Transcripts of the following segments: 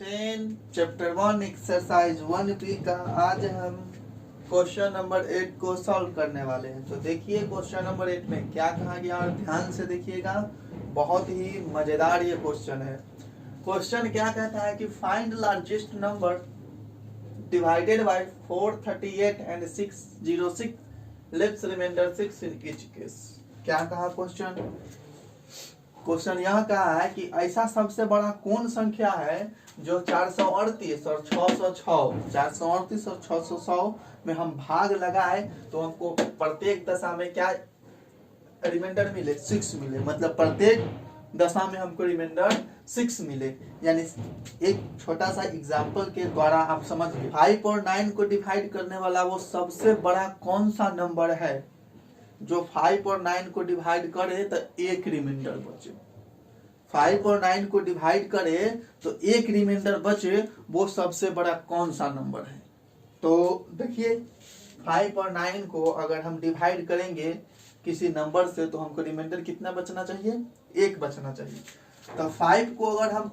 10 chapter 1 exercise 1B का आज हम क्वेश्चन नंबर 8 को सॉल्व करने वाले हैं। तो देखिए क्वेश्चन नंबर 8 में क्या कहा गया और ध्यान से देखिएगा, बहुत ही मजेदार ये क्वेश्चन है। क्वेश्चन क्या कहता है कि find largest number divided by 438 and 606 left remainder 6 in each case. क्या कहा क्वेश्चन यह कहा है कि ऐसा सबसे बड़ा कौन संख्या है जो 438 और 606 में हम भाग लगाए तो हमको प्रत्येक दशा में क्या रिमाइंडर मिले, 6 मिले। मतलब प्रत्येक दशा में हमको रिमाइंडर 6 मिले। यानी एक छोटा सा एग्जांपल के द्वारा आप समझ गए 5 और 9 को डिवाइड करने वाला वो सबसे बड़ा कौन सा नंबर है जो 5 और 9 को डिवाइड करे तो एक रिमाइंडर बचे। 5 और 9 को डिवाइड करे तो एक रिमाइंडर बचे, वो सबसे बड़ा कौन सा नंबर है। तो देखिए 5 और 9 को अगर हम डिवाइड करेंगे किसी नंबर से तो हमको रिमाइंडर कितना बचना चाहिए, एक बचना चाहिए। तो 5 को अगर हम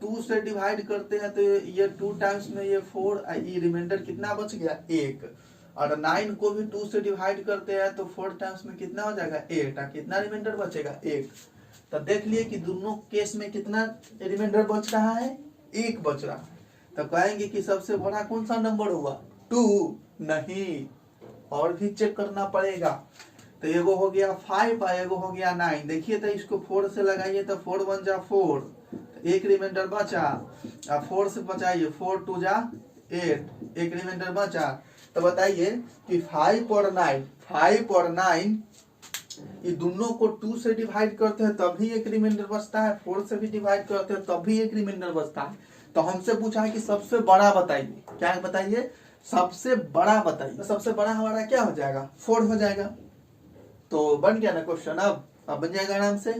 2 से डिवाइड करते हैं तो ये 2 टाइम्स में ये 4, ये रिमाइंडर कितना बच गया, 1। और 9 को भी 2 से डिवाइड करते हैं तो 4 टाइम्स में कितना हो जाएगा, 8। कितना रिमाइंडर बचेगा, 1। तो देख लिए कि दोनों केस में कितना रिमाइंडर बच रहा है, 1 बच रहा है। तो कहेंगे कि सबसे बड़ा कौन सा नंबर हुआ, 2? नहीं, और भी चेक करना पड़ेगा। तो एगो हो गया 5 और एगो हो गया 9। देखिए तो इसको 4 से लगाइए तो 4 1 जा 4, एक रिमाइंडर बचा। 4 से बचाइए, 4 2 जा 8, एक रिमाइंडर बचा। तो बताइए कि 5 और 9 ये दोनों को 2 से डिवाइड करते हैं तभी एक रिमाइंडर बचता है, 4 से भी डिवाइड करते हैं तभी एक रिमाइंडर बचता है। तो हमसे पूछा है कि सबसे बड़ा बताइए। क्या बताइए, सबसे बड़ा बताइए। तो सबसे बड़ा हमारा क्या हो जाएगा, 4 हो जाएगा। तो बन गया ना क्वेश्चन। अब बन जाएगा आराम से।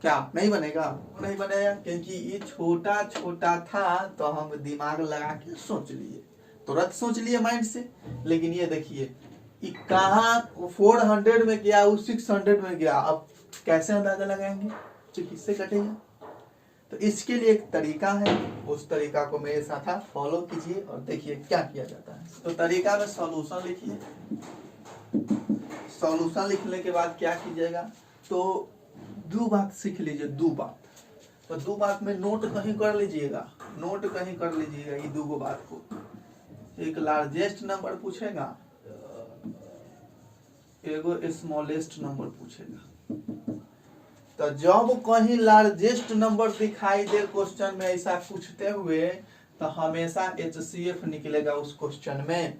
क्या नहीं बनेगा, नहीं बनेगा क्योंकि ये छोटा छोटा था तो हम दिमाग लगा के सोच लिए, तुरंत सोच लिए माइंड से। लेकिन ये देखिए कहाँ 400 में गया, वो 600 में गया। अब कैसे अंदाजा लगाएंगे, तो किससे कटेगा। तो इसके लिए एक तरीका है, उस तरीका को मेरे साथ आप फॉलो कीजिए और देखिए क्या किया जाता है। तो तरीका में सॉल्यूशन लिखिए। सॉल्यूशन लिखने के बाद क्या कीजिएगा, तो 2 बात सीख लीजिए, 2 बात। तो 2 बात में नोट कहीं कर लीजिएगा, ये 2 बात को। एक लार्जेस्ट नंबर पूछेगा, एगो स्मॉलेस्ट नंबर पूछेगा। तो जब कहीं लार्जेस्ट नंबर दिखाई दे क्वेश्चन में ऐसा पूछते हुए तो हमेशा HCF निकलेगा उस क्वेश्चन में।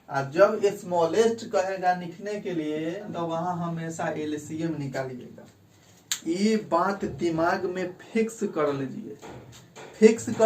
और जब स्मॉलेस्ट कहेगा लिखने के लिए तो वहां हमेशा LCM निकालिएगा। ये बात दिमाग में फिक्स कर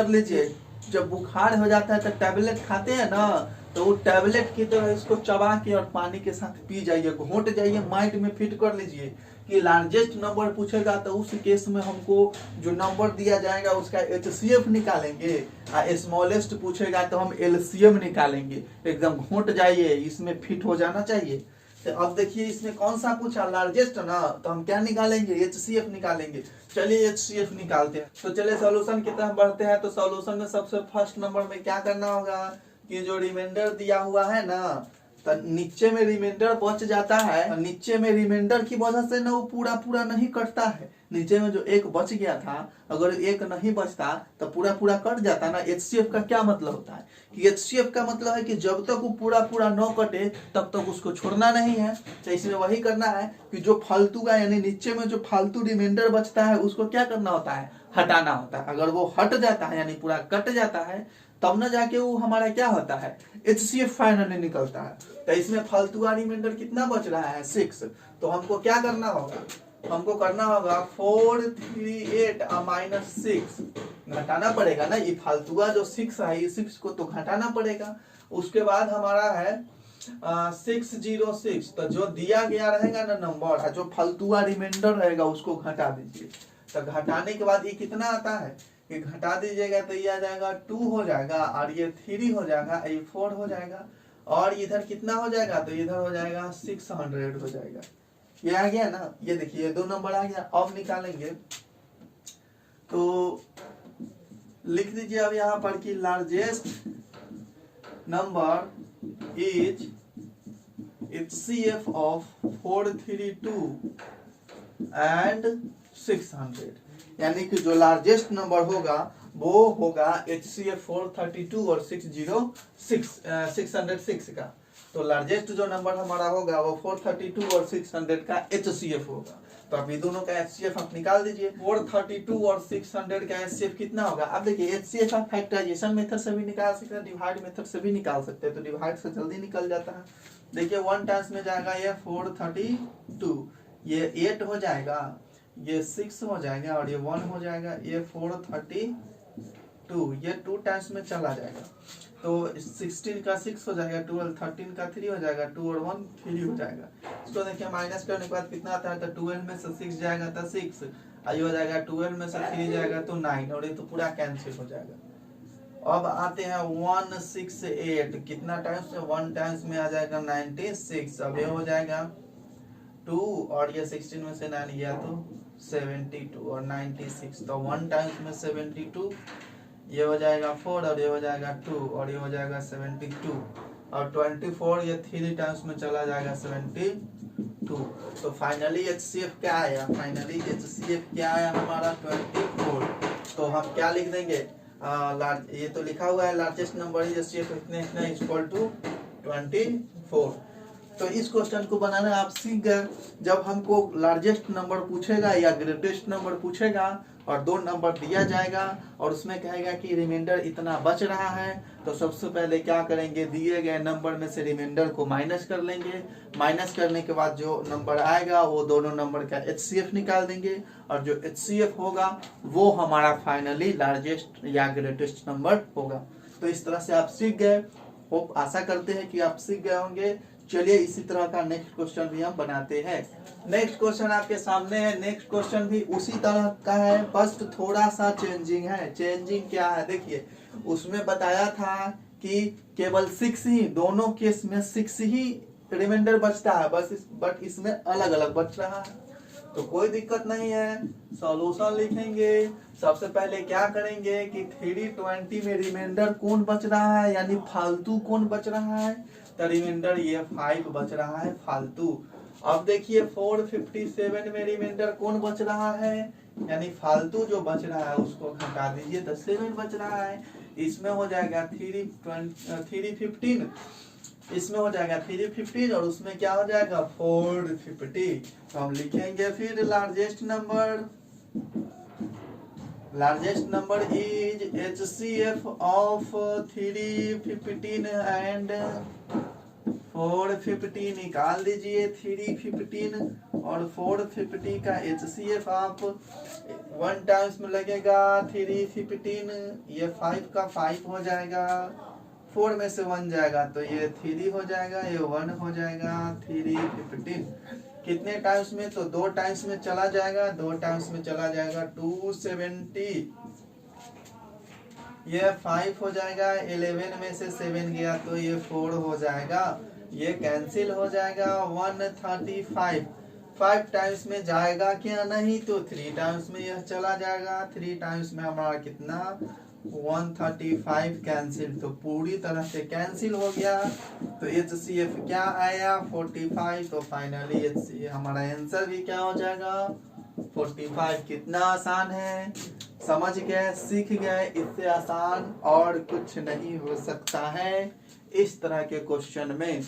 लीजिए। जब बुखार हो जाता है तो टैबलेट खाते हैं ना, तो वो टैबलेट की तरह इसको चबा के और पानी के साथ पी जाइए, घोट जाइए, माइंड में फिट कर लीजिए कि लार्जेस्ट नंबर पूछेगा तो उस केस में हमको जो नंबर दिया जाएगा उसका HCF निकालेंगे, और स्मॉलेस्ट पूछेगा तो हम LCM निकालेंगे। एकदम घोट जाइए, इसमें फिट हो जाना चाहिए। तो अब देखिए इसमें कौन सा पूछा, लार्जेस्ट ना, तो हम क्या निकालेंगे, HCF निकालेंगे। चलिए HCF निकालते हैं। तो चलिए सॉल्यूशन की तरफ बढ़ते हैं। तो सॉल्यूशन में सबसे फर्स्ट नंबर में क्या करना होगा कि जो रिमाइंडर दिया हुआ है ना, तो नीचे में रिमाइंडर बच जाता है। नीचे में रिमाइंडर की वजह से ना वो पूरा नहीं कटता है। नीचे में जो 1 बच गया था, अगर 1 नहीं बचता तो पूरा कट जाता ना। HCF का क्या मतलब होता है कि HCF का मतलब है कि जब तक वो पूरा न कटे तब तक उसको छोड़ना नहीं है। तो इसमें वही करना है कि जो फालतू का, यानी नीचे में जो फालतू रिमाइंडर बचता है उसको क्या करना होता है, हटाना होता है। अगर वो हट जाता है यानी पूरा कट जाता है तब न जाके वो हमारा क्या होता है, HCF फाइनली निकलता है। तो इसमें फालतू का रिमाइंडर कितना बच रहा है, 6। तो हमको क्या करना होगा, 438 और -6 घटाना पड़ेगा ना। ये फालतू का जो 6 है, ये 6 को तो घटाना पड़ेगा। उसके बाद हमारा है 606। तो जो दिया गया रहेगा ना नंबर, जो फालतू का रिमाइंडर रहेगा उसको घटा दीजिए। तो घटाने के बाद ये कितना आता है, ये घटा दीजिएगा तो ये आ जाएगा 2 हो जाएगा, और ये 3 हो जाएगा, ये 4 हो जाएगा, और इधर कितना हो जाएगा, तो इधर हो जाएगा 600 हो जाएगा। ये आ गया ना, ये देखिए 2 नंबर आ गया। अब निकालेंगे तो लिख दीजिए अब यहाँ पर कि largest number is HCF of 432 and 600, यानी कि जो लार्जेस्ट नंबर होगा वो होगा HCF 432 और 606 का। तो लार्जेस्ट जो नंबर हमारा होगा वो 432 और 600 का HCF होगा। तो अब ये दोनों का HCF आप निकाल दीजिए। 432 और 600 का HCF कितना होगा? अब देखिए HCF आप फैक्टराइजेशन मेथड से भी निकाल सकते हैं, डिवाइड मेथड से भी निकाल सकते हैं, तो डिवाइड से जल्दी निकल जाता है। देखिए 1 टाइम्स में जाएगा ये 432, ये 8 हो जाएगा, ये 6 हो जाएगा और ये 1 हो जाएगा, ये 432, ये 2 टाइम्स में चला जाएगा। तो 16 का 6 हो जाएगा 12, 13 का 3 हो जाएगा 2 और 1 3 हो जाएगा। इसको देखिए माइनस करने के बाद कितना आता है? तो 12 में से 6 जाएगा तो 6, आई हो जाएगा 12 में से 3 जाएगा तो 9, और ये तो पूरा कैंसिल हो जाएगा। अब आते हैं 168, कितना टाइम्स में? 1 टाइम्स में आ जाएगा 96, अब ये हो जाएगा 2 और ये 16 में से 9 गया तो 72 और 96, तो 1 टाइम्स में 72, ये हो जाएगा 4 और ये हो जाएगा 2 और ये हो जाएगा 72 और 24, ये 3 टाइम्स में चला जाएगा 72। तो फाइनली HCF क्या आया? फाइनली HCF क्या आया हमारा? 24। तो हम क्या लिख देंगे? ये तो लिखा हुआ है लार्जेस्ट नंबर HCF इतने इक्वल टू 24। तो इस क्वेश्चन को बनाना आप सीख गए। जब हमको लार्जेस्ट नंबर पूछेगा या ग्रेटेस्ट नंबर पूछेगा और 2 नंबर दिया जाएगा और उसमें कहेगा कि रिमाइंडर इतना बच रहा है, तो सबसे पहले क्या करेंगे? दिए गए नंबर में से रिमाइंडर को माइनस कर लेंगे। माइनस करने के बाद जो नंबर आएगा वो दोनों नंबर का HCF निकाल देंगे, और जो HCF होगा वो हमारा फाइनली लार्जेस्ट या ग्रेटेस्ट नंबर होगा। तो इस तरह से आप सीख गए। होप आशा करते हैं कि आप सीख गए होंगे। चलिए इसी तरह का नेक्स्ट क्वेश्चन भी हम बनाते हैं। नेक्स्ट क्वेश्चन आपके सामने है। नेक्स्ट क्वेश्चन भी उसी तरह का है, बस थोड़ा सा चेंजिंग है। चेंजिंग क्या है? देखिए उसमें बताया था कि केवल 6 ही, दोनों केस में 6 ही रिमाइंडर बचता है, बट इसमें अलग अलग बच रहा है। तो कोई दिक्कत नहीं है, सॉल्यूशन लिखेंगे। सबसे पहले क्या करेंगे कि 320 में रिमाइंडर कौन बच रहा है, यानी फालतू कौन बच रहा है? तो रिमाइंडर ये 5 बच रहा है फालतू। अब देखिए 457 में रिमाइंडर कौन बच रहा है, यानी फालतू जो बच रहा है उसको घटा दीजिए तो 7 बच रहा है। इसमें हो जाएगा 315, इसमें हो जाएगा 315 और उसमें क्या हो जाएगा 450। तो हम लिखेंगे फिर largest number is HCF of 315 and 450 निकाल दीजिए। 315 और 450 का HCF आप 1 टाइम्स में लगेगा 315, ये 5 का 5 हो जाएगा, 4 में से 1 जाएगा तो ये 3 हो जाएगा, ये 1 हो जाएगा। 315 कितने टाइम्स में? तो 2 टाइम्स में चला जाएगा, 2 टाइम्स में चला जाएगा 270, ये 5 हो जाएगा। 11 में से 7 गया तो ये 4 हो जाएगा, ये कैंसिल हो जाएगा। 135 5 टाइम्स में जाएगा क्या? नहीं, तो 3 टाइम्स में यह चला जाएगा। 3 टाइम्स में हमारा कितना? 135 कैंसिल, तो पूरी तरह से कैंसिल हो गया। तो HCF क्या आया? 45। तो फाइनली हमारा आंसर भी क्या हो जाएगा? 45। कितना आसान है, समझ गए, सीख गए। इससे आसान और कुछ नहीं हो सकता है। इस तरह के क्वेश्चन में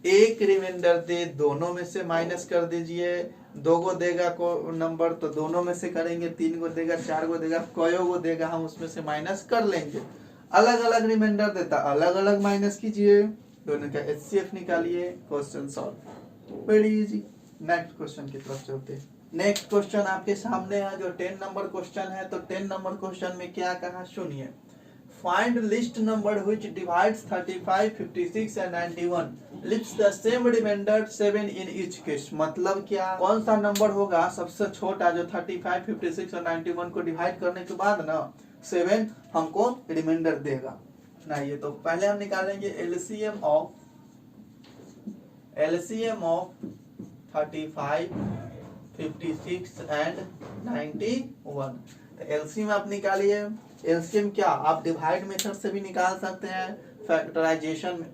एक रिमाइंडर दे, दोनों में से माइनस कर दीजिए। 2 को देगा को नंबर तो दोनों में से करेंगे, 3 को देगा, 4 को देगा, कयो को देगा हम उसमें से माइनस कर लेंगे। अलग अलग रिमाइंडर देता, अलग अलग माइनस कीजिए, दोनों का HCF निकालिए, question solve. Very easy. Next question की तरफ चलते हैं। नेक्स्ट क्वेश्चन आपके सामने है जो 10 नंबर क्वेश्चन है। तो 10 नंबर क्वेश्चन में क्या कहा सुनिए। Find least number which divides 35, 56 and 91, leaves the same remainder 7 in each case. मतलब क्या, कौन सा नंबर होगा सबसे छोटा जो 35, 56 और 91 को डिवाइड करने के बाद ना 7 हमको रिमाइंडर देगा ना। ये तो पहले हम निकालेंगे LCM ऑफ 35, 56 एंड 91। तो एलसीएम आप निकालिए। एलसीएम क्या आप डिवाइड मेथड से भी निकाल सकते हैं, फैक्टराइजेशन में।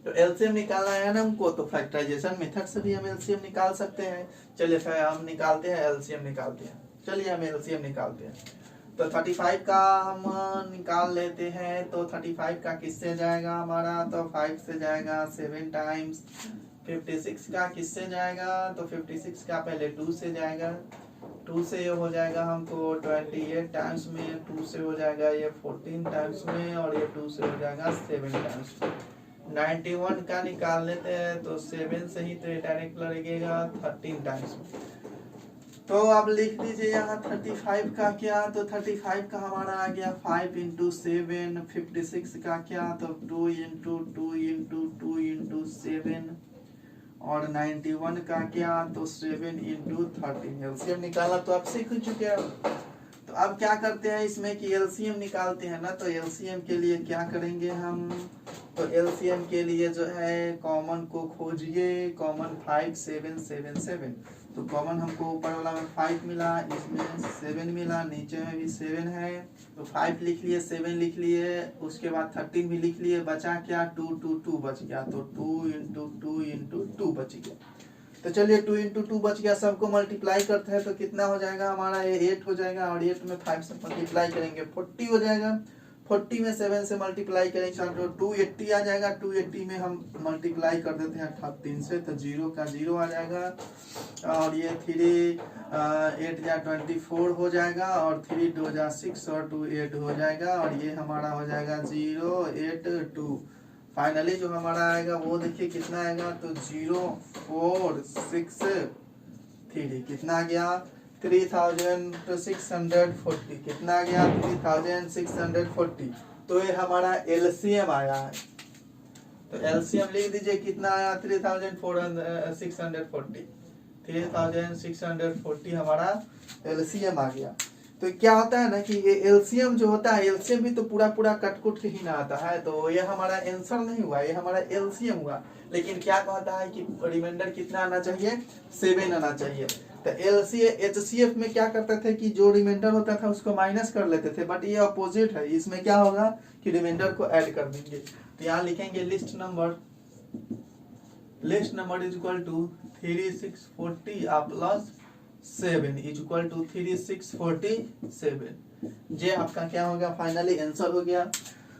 तो एलसीएम निकालना है ना हमको, तो फैक्टराइजेशन मेथड से भी हम एलसीएम निकाल सकते हैं। चलिए फिर हम निकालते हैं, एलसीएम निकालते हैं। चलिए हम एलसीएम निकालते हैं। तो 35 का हम निकाल लेते हैं। तो 35 का किससे जाएगा हमारा, तो 5 से जाएगा 7 टाइम्स। 56 का किससे जाएगा, तो 56 का पहले 2 से जाएगा। 2 से ये हो जाएगा हमको 28 टाइम्स में, 2 से हो जाएगा ये 14 टाइम्स में, और ये 2 से हो जाएगा 7 टाइम्स में। 91 का निकाल लेते हैं। तो 7 से ही तो ये डायरेक्ट लगेगा 13 टाइम्स में। तो आप लिख दीजिए यहाँ 35 का क्या, तो 35 का हमारा आ गया 5 इंटू 7। 56 का क्या, तो 2 इंटू 2 इंटू 2 इंटू 7। और 91 का क्या, तो 7 इंटू 13। एलसीएम निकाला तो आप सीख चुके हैं। तो अब क्या करते हैं इसमें कि एलसीएम निकालते हैं ना, तो एलसीएम के लिए क्या करेंगे हम, तो एलसीएम के लिए जो है कॉमन को खोजिए। कॉमन 5 7 7 7। तो कॉमन हमको ऊपर वाला में 5 मिला, इसमें 7 मिला, नीचे में भी 7 है। तो 5 लिख लिए, 7 लिख लिए, उसके बाद 13 भी लिख लिए, बचा क्या 2 2 2 बच गया। तो 2 इंटू 2 इंटू 2 बच गया। तो चलिए 2 इंटू 2 बच गया, सबको मल्टीप्लाई करते हैं तो कितना हो जाएगा हमारा, ये 8 हो जाएगा। और 8 में 5 से मल्टीप्लाई करेंगे 40 हो जाएगा। 40 में 7 से मल्टीप्लाई करेंगे तो 280 आ जाएगा। 280 में हम मल्टीप्लाई कर देते हैं 3 से, तो 0 का 0 आ जाएगा। और ये 3 8 या 24 हो जाएगा, और 3 2 जा 6 और 2 8 हो जाएगा। और ये हमारा हो जाएगा 0 8 2। फाइनली जो हमारा आएगा वो देखिए कितना आएगा, तो 0 4 6 3 कितना आ गया 3640। कितना आ गया 3640। तो ये हमारा एलसीएम आया है। तो एलसीएम लिख दीजिए कितना आया 3640। 3640 हमारा एलसीएम आ गया। तो क्या होता है ना कि ये एलसीएम जो होता है, एलसीएम भी तो पूरा पूरा कटकुट के ही ना आता है। तो ये हमारा आंसर नहीं हुआ, ये हमारा एलसीएम हुआ। लेकिन क्या कहता है कि रिमाइंडर कितना आना चाहिए, 7 आना चाहिए। तो एचसीएफ में क्या करते थे कि जो रिमाइंडर होता था उसको माइनस कर लेते थे, बट ये अपोजिट है। इसमें क्या होगा कि रिमाइंडर को ऐड कर देंगे। तो यहाँ लिखेंगे least number is equal to 3640 plus 7 is equal to 3647। ये आपका क्या होगा, फाइनली आंसर हो गया।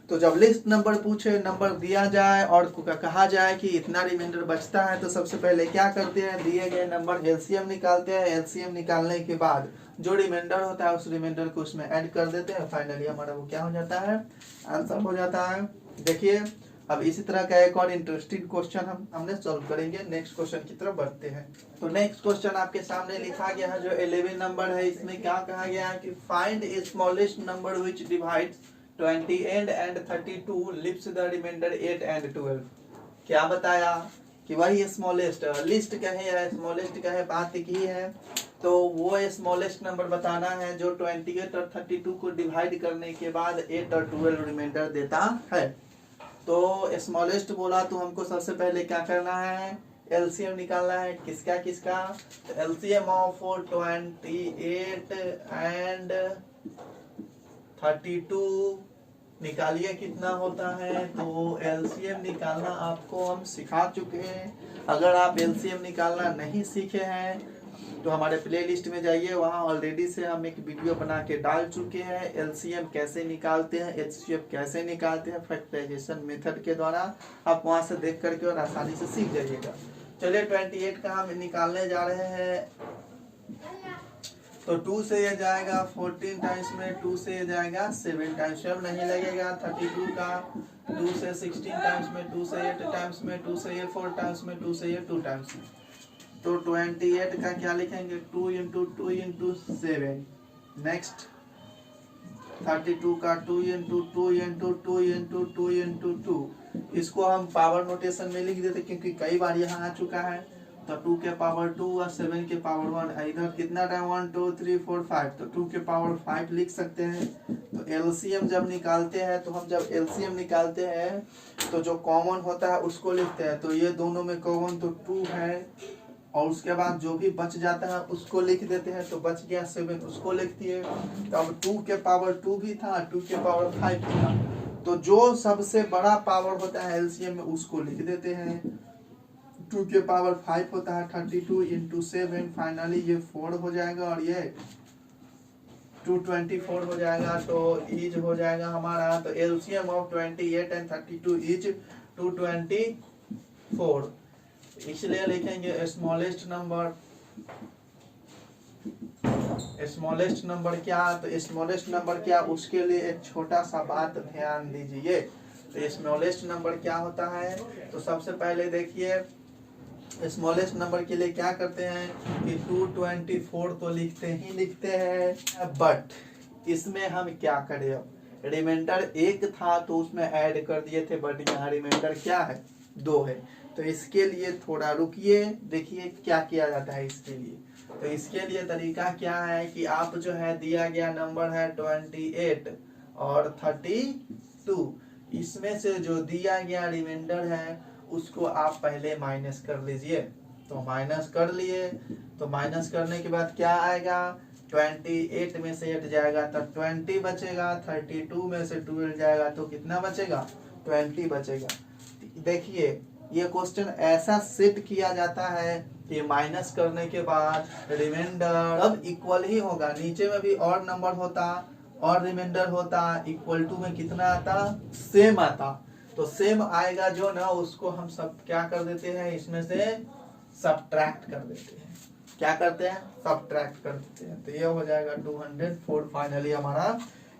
तो जब लिस्ट नंबर पूछे, नंबर दिया जाए और कहा जाए कि इतना रिमाइंडर बचता है, तो सबसे पहले क्या करते हैं, दिए गए नंबर एलसीएम निकालते हैं। एलसीएम निकालने के बाद जो रिमाइंडर होता है उस रिमाइंडर को उसमें ऐड कर देते हैं। फाइनली हमारा वो क्या हो जाता है, आंसर हो जाता है। देखिए अब इसी तरह का एक और इंटरेस्टिंग क्वेश्चन हमने सॉल्व करेंगे। नेक्स्ट क्वेश्चन की तरफ बढ़ते हैं। तो नेक्स्ट क्वेश्चन आपके सामने लिखा गया है जो 11 नंबर है। इसमें क्या कहा गया है कि find a smallest number which divides 28 and 32 leaves the remainder 8 and 12। क्या बताया कि वही स्मॉलेस्ट, लिस्ट कहे या स्मॉलेस्ट कहे, बात एक ही है। तो वो स्मॉलेस्ट नंबर बताना है जो 28 और 32 को डिवाइड करने के बाद 8 और 12 रिमाइंडर देता है। तो स्मॉलेस्ट बोला तो हमको सबसे पहले क्या करना है, एलसीएम निकालना है। किसका किसका, तो एलसीएम ऑफ 28 एंड 32 निकालिए कितना होता है। तो एलसीएम निकालना आपको हम सिखा चुके हैं। अगर आप एलसीएम निकालना नहीं सीखे हैं तो हमारे प्लेलिस्ट में जाइए, वहाँ ऑलरेडी से हम एक वीडियो बना के डाल चुके हैं। एलसीएम कैसे निकालते हैं, एचसीएफ कैसे निकालते हैं फैक्टराइजेशन मेथड के द्वारा, आप वहाँ से देख करके और आसानी से सीख जाइएगा। चलिए 28 का हम निकालने जा रहे हैं। तो 2 से ये जाएगा 14 टाइम्स में, 2 से ये जाएगा 7 टाइम्स में, नहीं लगेगा। 32 का 2 से 16 टाइम्स में, 2 से 8 टाइम्स में, 2 से ये 4 टाइम्स में, 2 से ये 2 टाइम्स में। तो 28 का क्या लिखेंगे, 2 इंटू 2 इंटू 7। नेक्स्ट 32 का 2 इंटू 2 इंटू 2 इंटू 2 इंटू 2। इसको हम पावर नोटेशन में लिख देते क्योंकि कई बार यहाँ आ चुका है। तो 2 के पावर 2 और 7 के पावर 1, इधर कितना टाइम 1 2 3 4 5, तो 2 के पावर 5 लिख सकते हैं। तो एलसीएम जब निकालते हैं, तो हम जब एलसीएम निकालते हैं तो जो कॉमन होता है उसको लिखते हैं। तो ये दोनों में कॉमन तो 2 है, और उसके बाद जो भी बच जाता है उसको लिख देते हैं, तो बच गया 7, उसको लिख दिए। तो अब 2 के पावर 2 भी था, 2 के पावर 5 भी था, तो जो सबसे बड़ा पावर होता है एलसीएम में उसको लिख देते हैं। 2 के पावर 5 होता है 32 इंटू 7, फाइनली ये 4 हो जाएगा और ये 224 हो जाएगा। तो इज हो जाएगा हमारा, तो एलसीएम ऑफ 28 एंड 32 इज 224, इसलिए लिखेंगे स्मॉलेस्ट नंबर। स्मॉलेस्ट नंबर क्या, तो स्मॉलेस्ट नंबर क्या, उसके लिए एक छोटा सा बात ध्यान दीजिए। तो स्मॉलेस्ट नंबर क्या होता है, तो सबसे पहले देखिए स्मॉलेस्ट नंबर के लिए क्या करते हैं कि 224 तो लिखते हैं, बट इसमें हम क्या करें, अब रिमाइंडर 1 था तो उसमें ऐड कर दिए थे, बट यहाँ रिमाइंडर क्या है 2 है। तो इसके लिए थोड़ा रुकिए, देखिए क्या किया जाता है इसके लिए। तो इसके लिए तरीका क्या है कि आप जो है दिया गया नंबर है 28 और 32, इसमें से जो दिया गया रिमाइंडर है उसको आप पहले माइनस कर लीजिए। तो माइनस कर लिए, तो माइनस करने के बाद क्या आएगा, 28 में से 8 जाएगा तो 20 बचेगा, 32 में से 12 जाएगा तो कितना बचेगा, 20 बचेगा। देखिए ये क्वेश्चन ऐसा सेट किया जाता है कि माइनस करने के बाद रिमाइंडर अब इक्वल ही होगा, नीचे में भी और नंबर होता और रिमाइंडर होता, इक्वल टू में कितना आता, सेम आता। तो सेम आएगा जो ना, उसको हम सब क्या कर देते हैं, इसमें से सब्ट्रैक्ट कर देते हैं। क्या करते हैं, सब्ट्रैक्ट कर देते हैं। तो ये हो जाएगा 204 फाइनली हमारा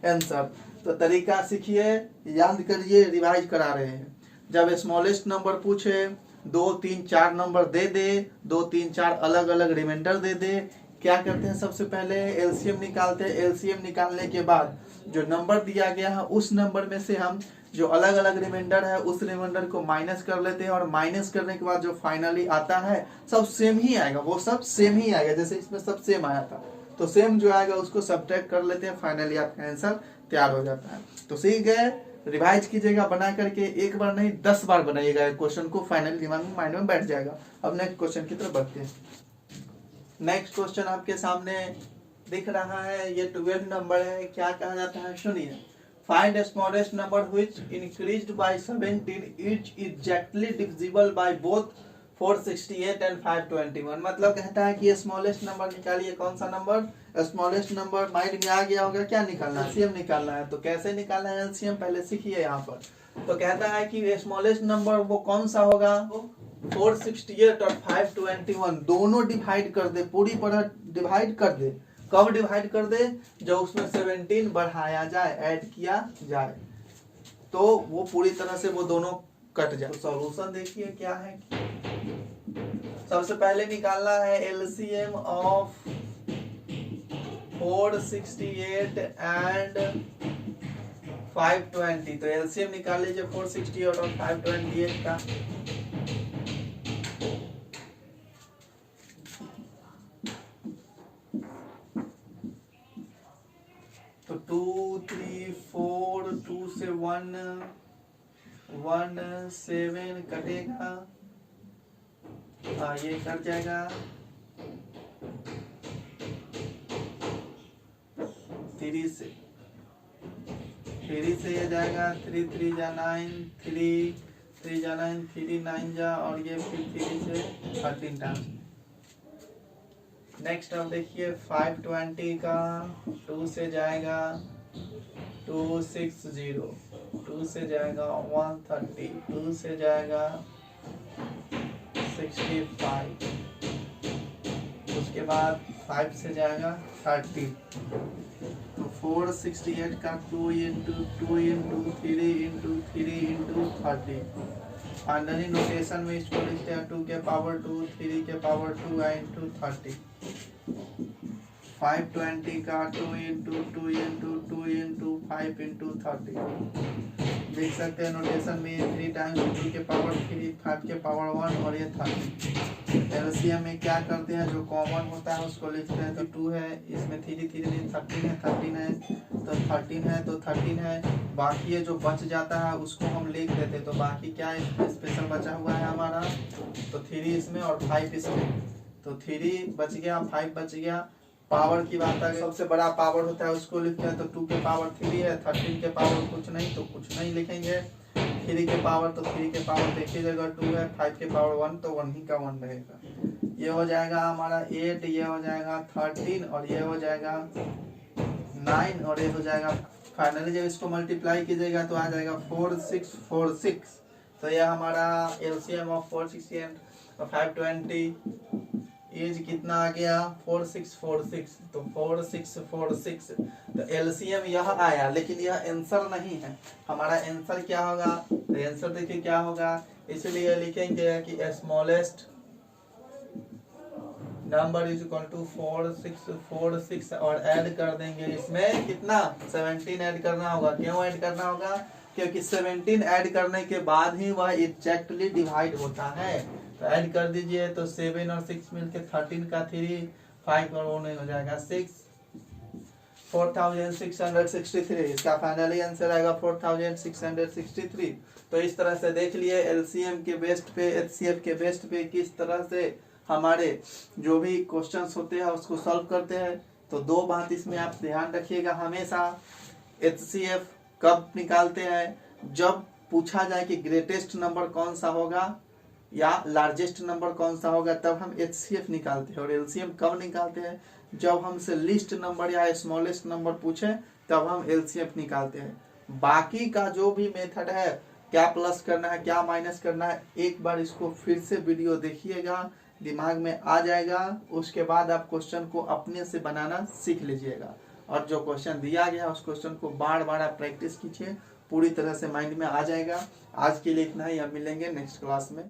आंसर। तो तरीका सीखिए, याद करिए, रिवाइज करा रहे हैं। जब स्मॉलेस्ट नंबर पूछे 2 3 4 नंबर दे दे, 2 3 4 अलग अलग रिमाइंडर दे दे, क्या करते हैं सबसे पहले एलसीएम निकालते हैं। एलसीएम निकालने के बाद जो नंबर दिया गया है उस नंबर में से हम जो अलग अलग रिमाइंडर है उस रिमाइंडर को माइनस कर लेते हैं, और माइनस करने के बाद जो फाइनली आता है सब सेम ही आएगा, वो सब सेम ही आएगा, जैसे इसमें सब सेम आया था तो सेम जो आएगा उसको सब्ट्रैक्ट कर लेते हैं, फाइनली आपका आंसर तैयार हो जाता है। तो सीख गए, रिवाइज कीजिएगा, बना करके एक बार नहीं 10 बार बनाइएगा क्वेश्चन को, फाइनली दिमाग में माइंड में बैठ जाएगा। अब नेक्स्ट क्वेश्चन की तरफ बढ़ते हैं। नेक्स्ट क्वेश्चन आपके सामने दिख रहा है, ये 12 नंबर है। क्या कहा जाता है सुनिए, find smallest number which increased by 17 is exactly divisible by both 468 and 521। मतलब कहता है कि स्मॉलेस्ट नंबर निकालिए। कौन सा नंबर, स्मॉलेस्ट नंबर माइंड में आ गया होगा, क्या निकालना है, एलसीएम निकालना है। तो कैसे निकालना है एलसीएम पहले सीखिए यहाँ पर। तो कहता है कि स्मॉलेस्ट नंबर वो कौन सा होगा, 468 और 521 दोनों डिवाइड कर दे, पूरी तरह डिवाइड कर दे। कब डिवाइड कर दे, जब उसमें 17 बढ़ाया जाए, ऐड किया जाए, तो वो पूरी तरह से वो दोनों कट जाए। तो सॉल्यूशन देखिए क्या है। सबसे पहले निकालना है एलसीएम ऑफ 468 एंड 520। तो एलसीएम निकाल लीजिए 468 और 528 का। तो 2 3 4 2 से 1 1 7 कटेगा, ये कट जाएगा। 3 से ये जाएगा, 3 3 जा 9, 3 3 जा 9, 3 9 जा, और ये फिर 3 से 13 टाइम्स। नेक्स्ट अब देखिए 520 का 2 से जाएगा 260, 2 से जाएगा 130, 2 से जाएगा 65, उसके बाद 5 से जाएगा 30। तो 468 का 2 into 2 into 3 into 3 into 30। Finally notation में इसको लिखते हैं 2 के पावर 2, 3 के पावर 2 into 30। 520 का 2 into 2 into 2 into 5 into 30। देख सकते हैं नोटेशन में 3 टाइम्स 2 के पावर 3, 5 के पावर 1 और ये 30। एलसीएम में क्या करते हैं, जो कॉमन होता है उसको लिखते हैं। तो 2 है, इसमें 3 3 नहीं 13 है, 13 है तो 13 है तो 13 है। बाकी ये जो बच जाता है उसको हम लिख देते, तो बाकी क्या स्पेशल बचा हुआ है हमारा, तो 3 इसमें और 5 इसमें। तो 3 बच गया, 5 बच गया। पावर की बात है, सबसे बड़ा पावर होता है उसको लिखते हैं, तो 2 के पावर 3 है, 13 के पावर कुछ नहीं तो कुछ नहीं लिखेंगे। 3 के पावर तो 3 के पावर देखिए जगह 2 है, 5 के पावर 1 तो 1 ही का 1 रहेगा। ये हो जाएगा हमारा 8, ये हो जाएगा 13 और ये हो जाएगा 9 और ये हो जाएगा फाइनली जब इसको मल्टीप्लाई कीजिएगा तो आ जाएगा 4646। तो यह हमारा एलसीएम ऑफ 460 एंड 520 एज कितना आ गया 4646। तो 4646 तो एलसीएम यह आया, लेकिन यह आंसर नहीं है। हमारा आंसर क्या होगा, तो आंसर देखिए क्या होगा, इसलिए लिखेंगे कि smallest number is equal to 4646 और ऐड कर देंगे इसमें कितना 17 ऐड करना होगा। क्यों ऐड करना होगा, क्योंकि 17 ऐड करने के बाद ही वह एग्जैक्टली डिवाइड होता है। तो ऐड कर दीजिए, तो 7 और 6 मिलके 13 का 3, 5 और 1 हो जाएगा 6, 4663। इसका फाइनली आंसर आएगा 4663। तो इस तरह से देख लिए एलसीएम के बेस्ट पे, एचसीएफ के बेस्ट पे किस तरह से हमारे जो भी क्वेश्चंस होते हैं उसको सॉल्व करते हैं। तो 2 बात इसमें आप ध्यान रखिएगा, हमेशा एचसीएफ कब निकालते हैं, जब पूछा जाए कि ग्रेटेस्ट नंबर कौन सा होगा या लार्जेस्ट नंबर कौन सा होगा, तब हम एचसीएफ निकालते हैं। और एलसीएम कब निकालते हैं, जब हमसे लिस्ट नंबर या स्मॉलेस्ट नंबर पूछे तब हम एलसीएफ निकालते हैं। बाकी का जो भी मेथड है, क्या प्लस करना है क्या माइनस करना है, एक बार इसको फिर से वीडियो देखिएगा, दिमाग में आ जाएगा। उसके बाद आप क्वेश्चन को अपने से बनाना सीख लीजिएगा, और जो क्वेश्चन दिया गया उस क्वेश्चन को बार बार आप प्रैक्टिस कीजिए, पूरी तरह से माइंड में आ जाएगा। आज के लिए इतना ही, अब मिलेंगे नेक्स्ट क्लास में।